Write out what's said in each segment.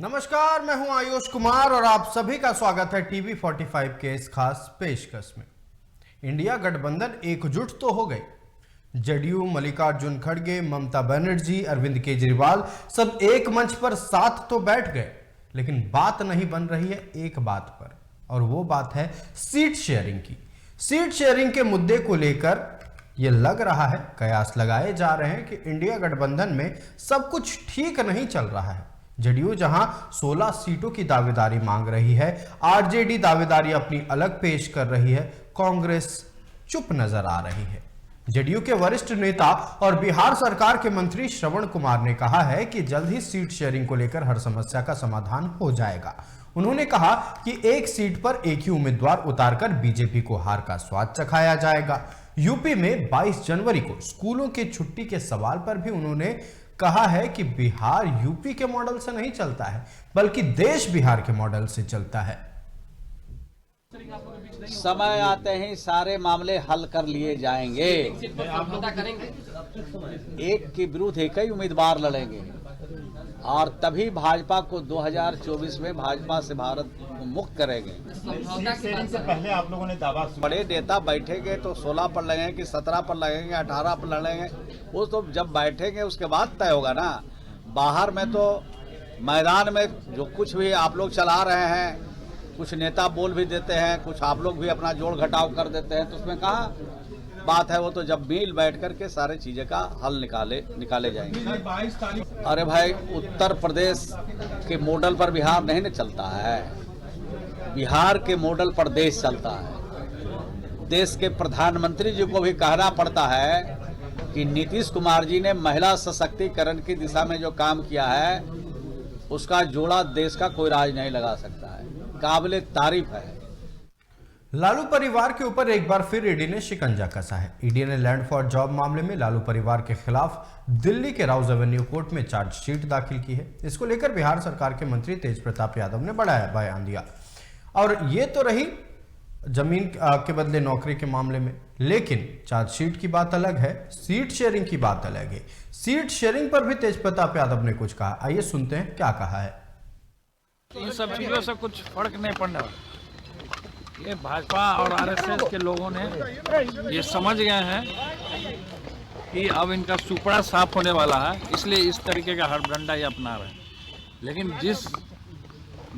नमस्कार, मैं हूं आयुष कुमार और आप सभी का स्वागत है टीवी 45 के इस खास पेशकश में। इंडिया गठबंधन एकजुट तो हो गई। जदयू, मल्लिकार्जुन खड़गे, ममता बनर्जी, अरविंद केजरीवाल सब एक मंच पर साथ तो बैठ गए, लेकिन बात नहीं बन रही है एक बात पर, और वो बात है सीट शेयरिंग की। सीट शेयरिंग के मुद्दे को लेकर ये लग रहा है, कयास लगाए जा रहे हैं कि इंडिया गठबंधन में सब कुछ ठीक नहीं चल रहा है। जदयू जहां 16 सीटों की दावेदारी मांग रही है, आरजेडी दावेदारी अपनी अलग पेश कर रही है, कांग्रेस चुप नजर आ रही है। जदयू के वरिष्ठ नेता और बिहार सरकार के मंत्री श्रवण कुमार ने कहा है कि जल्द ही सीट शेयरिंग को लेकर हर समस्या का समाधान हो जाएगा। उन्होंने कहा कि एक सीट पर एक ही उम्मीदवार उतारकर बीजेपी को हार का स्वाद चखाया जाएगा। यूपी में 22 जनवरी को स्कूलों की छुट्टी के सवाल पर भी उन्होंने कहा है कि बिहार यूपी के मॉडल से नहीं चलता है, बल्कि देश बिहार के मॉडल से चलता है। समय आते ही सारे मामले हल कर लिए जाएंगे। एक के विरुद्ध एक ही उम्मीदवार लड़ेंगे और तभी भाजपा को 2024 में भाजपा से भारत को मुक्त करेंगे। से पहले आप लोगों ने दावा, बड़े नेता बैठेंगे तो 16 पर लगेंगे कि 17 पर लगेंगे, 18 पर लड़ेंगे, वो तो जब बैठेंगे उसके बाद तय होगा ना। बाहर में तो मैदान में जो कुछ भी आप लोग चला रहे हैं, कुछ नेता बोल भी देते हैं, कुछ आप लोग भी अपना जोड़ घटाव कर देते हैं, तो उसमें कहाँ बात है। वो तो जब मिल बैठ करके सारे चीजें का हल निकाले जाएंगे। 22 तारीख। अरे भाई, उत्तर प्रदेश के मॉडल पर बिहार नहीं न चलता है, बिहार के मॉडल पर देश चलता है। देश के प्रधानमंत्री जी को भी कहना पड़ता है कि नीतीश कुमार जी ने महिला सशक्तिकरण की दिशा में जो काम किया है, उसका जोड़ा देश का कोई राज नहीं लगा सकता है, काबिले तारीफ है। लालू परिवार के ऊपर एक बार फिर ईडी ने शिकंजा कसा है। ईडी ने लैंड फॉर जॉब मामले में लालू परिवार के खिलाफ दिल्ली के राउज एवेन्यू कोर्ट में चार्जशीट दाखिल की है। इसको लेकर बिहार सरकार के मंत्री तेज प्रताप यादव ने बड़ा बयान दिया। और ये तो रही जमीन के बदले नौकरी के मामले में, लेकिन चार्जशीट की बात अलग है, सीट शेयरिंग की बात अलग है। सीट शेयरिंग पर भी तेज प्रताप यादव ने कुछ कहा, आइए सुनते हैं क्या कहा है। इन सब चीज़ों से कुछ फर्क नहीं पड़ना। ये भाजपा और आरएसएस के लोगों ने ये समझ गए हैं कि अब इनका सुपड़ा साफ होने वाला है, इसलिए इस तरीके का हड़बड़ाई ये अपना रहे हैं। लेकिन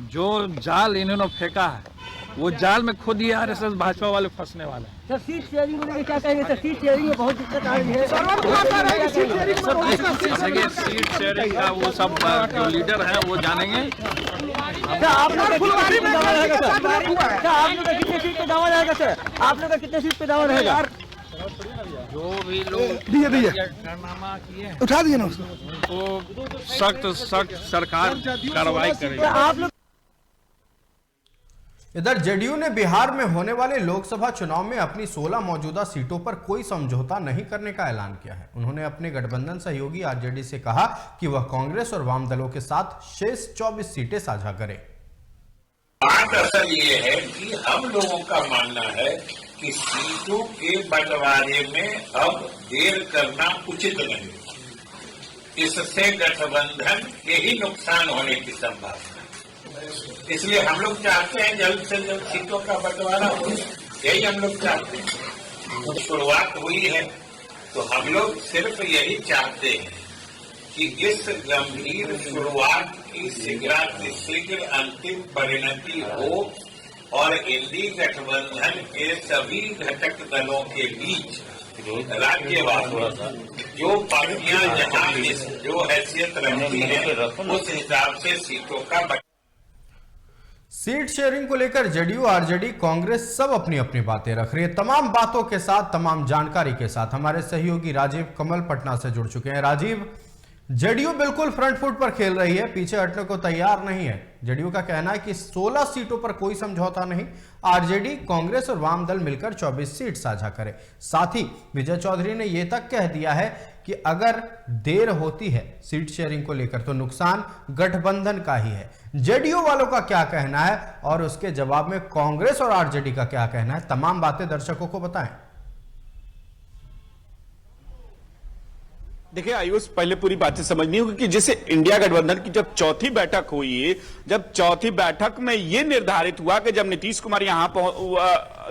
जो जाल इन्होंने फेंका है, वो जाल में खुद ही आरएसएस भाजपा वाले फंसने वाले हैं। सर, सीट शेयरिंग को लेकर क्या कहेंगे? सर, सीट शेयरिंग में बहुत दिक्कत आ रही है। देखिए, सीट शेयरिंग का वो सब जो लीडर हैं वो जानेंगे। आप लोग का कितने सीट पे दावा रहेगा? सर, आप लोग का कितने सीट पे दावा रहेगा? सर, आप लोग का कितने सीट पे दावा रहेगा? जो भी लोग कारनामा किए उठा दिए ना उसको, तो सख्त सरकार कार्रवाई करेगी। आप लोग इधर जदयू ने बिहार में होने वाले लोकसभा चुनाव में अपनी 16 मौजूदा सीटों पर कोई समझौता नहीं करने का ऐलान किया है। उन्होंने अपने गठबंधन सहयोगी आरजेडी से कहा कि वह कांग्रेस और वाम दलों के साथ शेष 24 सीटें साझा करें। बात असल ये है कि हम लोगों का मानना है कि सीटों के बंटवारे में अब देर करना उचित नहीं। इससे गठबंधन के ही नुकसान होने की संभावना, इसलिए हम लोग चाहते हैं जल्द से जल्द सीटों का बंटवारा हो, यही हम लोग चाहते हैं। शुरुआत हुई है तो हम लोग सिर्फ यही चाहते हैं कि इस गंभीर शुरुआत की शीघ्र अंतिम परिणति हो और इंडी गठबंधन के सभी घटक दलों के बीच राज्यवासियों जो पार्टियां जहां जो हैसियत रखती है उस हिसाब से सीटों का सीट शेयरिंग को लेकर जदयू, आरजेडी, कांग्रेस सब अपनी अपनी बातें रख रही है। तमाम बातों के साथ, तमाम जानकारी के साथ हमारे सहयोगी राजीव कमल पटना से जुड़ चुके हैं। राजीव, जदयू बिल्कुल फ्रंट फुट पर खेल रही है, पीछे हटने को तैयार नहीं है। जदयू का कहना है कि 16 सीटों पर कोई समझौता नहीं, आरजेडी, कांग्रेस और वाम दल मिलकर 24 सीट साझा करें। साथ ही विजय चौधरी ने यह तक कह दिया है कि अगर देर होती है सीट शेयरिंग को लेकर तो नुकसान गठबंधन का ही है। जदयू वालों का क्या कहना है और उसके जवाब में कांग्रेस और आरजेडी का क्या कहना है, तमाम बातें दर्शकों को बताएं। देखिए आयुष, पहले पूरी बातें समझनी होगी कि जैसे इंडिया गठबंधन की जब चौथी बैठक हुई, जब चौथी बैठक में यह निर्धारित हुआ कि जब नीतीश कुमार यहां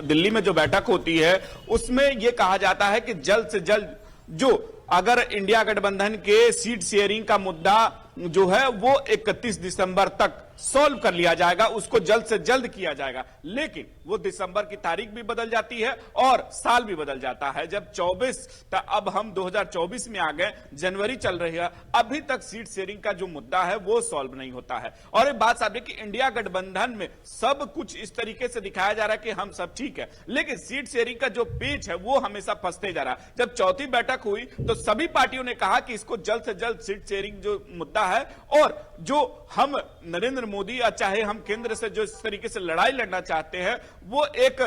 दिल्ली में जो बैठक होती है उसमें यह कहा जाता है कि जल्द से जल्द जो अगर इंडिया गठबंधन के सीट शेयरिंग का मुद्दा जो है वो 31 दिसंबर तक सॉल्व कर लिया जाएगा, उसको जल्द से जल्द किया जाएगा। लेकिन वो दिसंबर की तारीख भी बदल जाती है और साल भी बदल जाता है। जब 24 अब हम 2024 में आ गए, जनवरी चल रही है, अभी तक सीट शेयरिंग का जो मुद्दा है वो सॉल्व नहीं होता है। और एक बात साहब कि इंडिया गठबंधन में सब कुछ इस तरीके से दिखाया जा रहा है कि हम सब ठीक है, लेकिन सीट शेयरिंग का जो पेच है वो हमेशा फंसते जा रहा है। जब चौथी बैठक हुई तो सभी पार्टियों ने कहा कि इसको जल्द से जल्द सीट शेयरिंग जो मुद्दा है, और जो हम नरेंद्र मोदी या चाहे हम केंद्र से जो इस तरीके से लड़ाई लड़ना चाहते हैं वो एक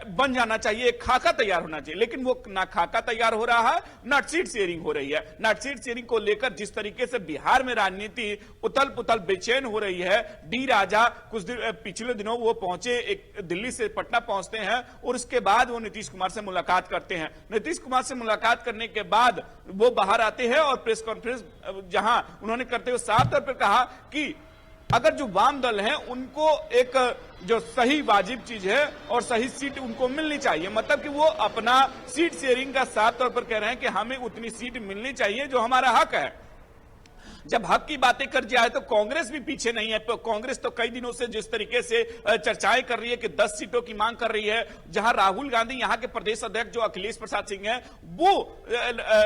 बन जाना चाहिए, एक खाका तैयार होना चाहिए। लेकिन वो ना खाका तैयार हो रहा है, ना सीट शेयरिंग हो रही है। ना सीट शेयरिंग को लेकर जिस तरीके से बिहार में राजनीति उथल पुथल बेचैन हो रही है। डी राजा कुछ पिछले दिनों वो पहुंचे, एक दिल्ली से पटना पहुंचते हैं और उसके बाद वो नीतीश कुमार से मुलाकात करते हैं। नीतीश कुमार से मुलाकात करने के बाद वो बाहर आते हैं और प्रेस कॉन्फ्रेंस जहां उन्होंने करते हुए साफ तौर पर कहा कि अगर जो वाम दल हैं उनको एक जो सही वाजिब चीज है और सही सीट उनको मिलनी चाहिए, मतलब कि वो अपना सीट शेयरिंग का साफ तौर पर कह रहे हैं कि हमें उतनी सीट मिलनी चाहिए जो हमारा हक है। जब हक की बातें कर जाए तो कांग्रेस भी पीछे नहीं है। कांग्रेस तो कई दिनों से जिस तरीके से चर्चाएं कर रही है कि 10 सीटों की मांग कर रही है, जहां राहुल गांधी यहां के प्रदेश अध्यक्ष जो अखिलेश प्रसाद सिंह हैं वो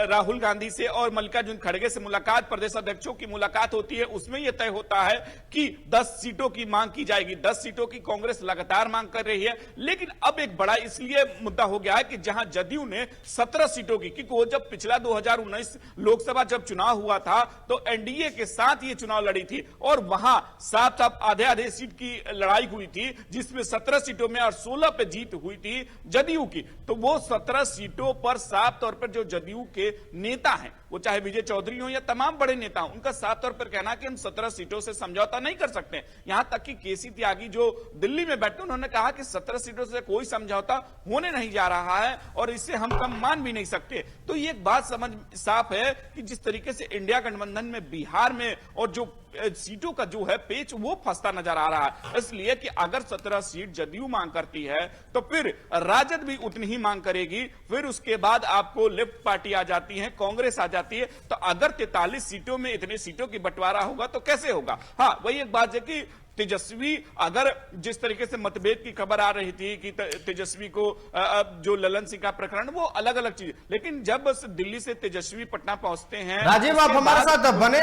राहुल गांधी से और मल्लिकार्जुन खड़गे से मुलाकात, प्रदेश अध्यक्षों की मुलाकात होती है, उसमें यह तय होता है कि 10 सीटों की मांग की जाएगी। 10 सीटों की कांग्रेस लगातार मांग कर रही है। लेकिन अब एक बड़ा इसलिए मुद्दा हो गया है कि जहां जदयू ने 17 सीटों की, क्योंकि वो जब पिछला 2019 लोकसभा जब चुनाव हुआ था तो एनडीए के साथ ये चुनाव लड़ी थी और वहां साफ साफ आधे सीट की लड़ाई हुई थी, जिसमें 17 सीटों में और 16 पे जीत हुई थी जदयू की। तो वो 17 सीटों पर साफ तौर पर जो जदयू के नेता हैं, वो चाहे विजय चौधरी हो या तमाम बड़े नेता, उनका साफ तौर पर कहना कि हम 17 सीटों से समझौता नहीं कर सकते। यहां तक कि केसी त्यागी जो दिल्ली में बैठे उन्होंने कहा कि 17 सीटों से कोई समझौता होने नहीं जा रहा है और इससे हम कम मान भी नहीं सकते। तो ये एक बात समझ साफ है कि जिस तरीके से इंडिया गठबंधन में बिहार में और जो सीटों का जो है पेच वो फंसता नजर आ रहा है। इसलिए कि अगर 17 सीट जदयू मांग करती है तो फिर राजद भी उतनी ही मांग करेगी, फिर उसके बाद आपको लेफ्ट पार्टी आ जाती है, कांग्रेस आ जाती है। तो अगर 43 सीटों में इतने सीटों की बंटवारा होगा तो कैसे होगा। हाँ, वही एक बात है कि तेजस्वी, अगर जिस तरीके से मतभेद की खबर आ रही थी कि तेजस्वी को जो ललन सिंह का प्रकरण वो अलग अलग चीज, लेकिन जब दिल्ली से तेजस्वी पटना पहुंचते हैं, राजीव आप हमारे साथ बने